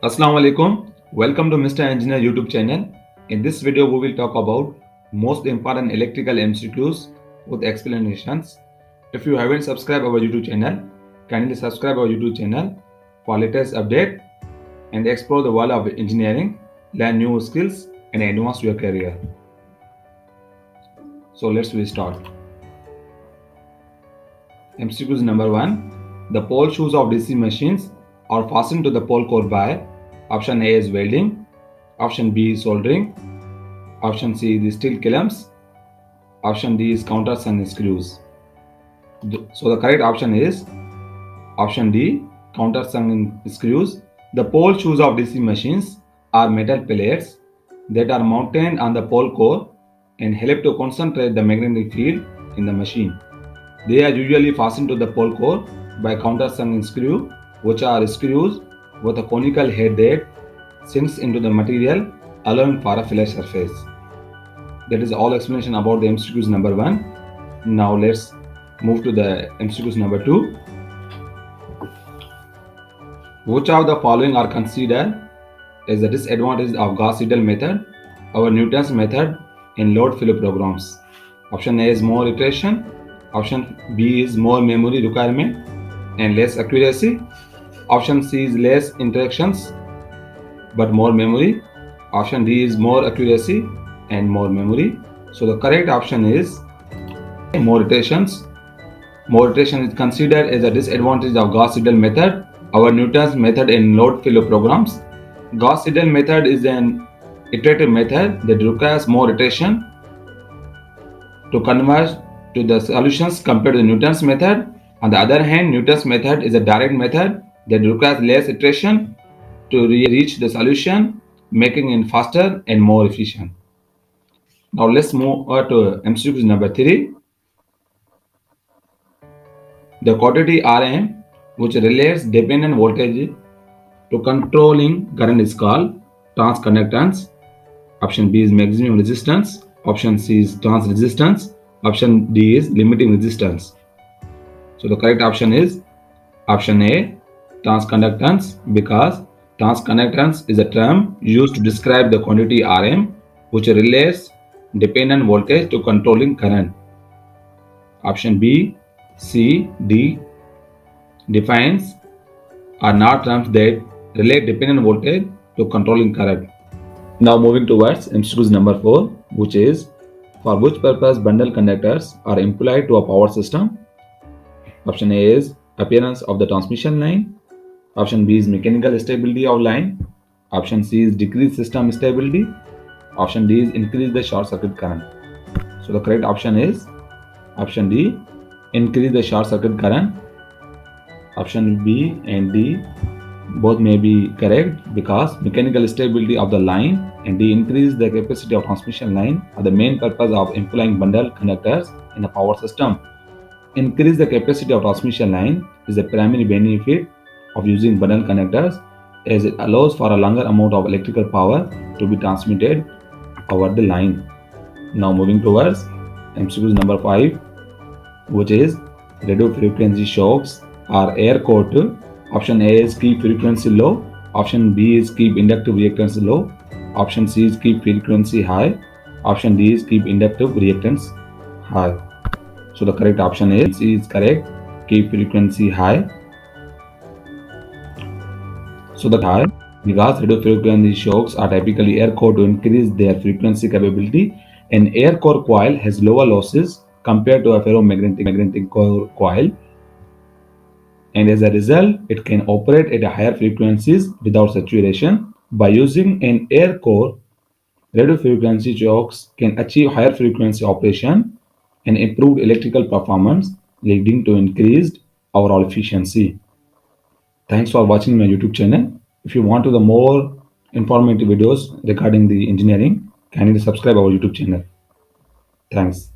Assalamu alaikum. Welcome to Mr. Engineer YouTube channel. In this video, we will talk about most important electrical MCQs with explanations. If you haven't subscribed our YouTube channel, kindly subscribe our YouTube channel for latest update and explore the world of engineering, learn new skills and advance your career. So let's start. MCQs number 1. The pole shoes of DC machines are fastened to the pole core by option A is welding, option B is soldering, option C is steel clumps, option D is countersunk screws. So the correct option is option D, countersunk screws. The pole shoes of DC machines are metal plates that are mounted on the pole core and help to concentrate the magnetic field in the machine. They are usually fastened to the pole core by countersunk screw, which are screws with a conical head that sinks into the material, allowing for a flat surface. That is all explanation about the MCQs number 1. Now let's move to the MCQs number 2. Which of the following are considered as the disadvantage of Gauss-Seidel method or Newton's method in load flow programs? Option A is more iteration. Option B is more memory requirement and less accuracy. Option C is less interactions but more memory. Option D is more accuracy and more memory. So the correct option is more iterations. More iteration is considered as a disadvantage of Gauss-Seidel method over Newton's method in load flow programs. Gauss-Seidel method is an iterative method that requires more iteration to converge to the solutions compared to Newton's method. On the other hand, Newton's method is a direct method that requires less iteration to reach the solution, making it faster and more efficient. Now let's move to MCQ number 3. The quantity Rm, which relates dependent voltage to controlling current, is called transconductance. Option B is maximum resistance. Option C is trans resistance. Option D is limiting resistance. So the correct option is option A, transconductance, because transconductance is a term used to describe the quantity Rm which relates dependent voltage to controlling current. Option B, C, D defines are not terms that relate dependent voltage to controlling current. Now moving towards MCQ number 4, which is for which purpose bundle conductors are employed to a power system? Option A is appearance of the transmission line. Option B is mechanical stability of line. Option C is decrease system stability. Option D is increase the short circuit current. So the correct option is option D, increase the short circuit current. Option B and D both may be correct because mechanical stability of the line and D increase the capacity of transmission line are the main purpose of employing bundle conductors in a power system. Increase the capacity of transmission line is the primary benefit of using bundle conductors as it allows for a longer amount of electrical power to be transmitted over the line. Now moving towards MCQ number 5, which is radio frequency shocks are air cooled. Option A is keep frequency low. Option B is keep inductive reactance low. Option C is keep frequency high. Option D is keep inductive reactance high. So the correct option is C is correct, keep frequency high. So the high because radio frequency shocks are typically air core to increase their frequency capability. An air core coil has lower losses compared to a ferromagnetic coil, and as a result, it can operate at higher frequencies without saturation. By using an air core, radio frequency shocks can achieve higher frequency operation and improved electrical performance, leading to increased overall efficiency. Thanks for watching my YouTube channel. If you want to the more informative videos regarding the engineering, kindly subscribe our YouTube channel. Thanks.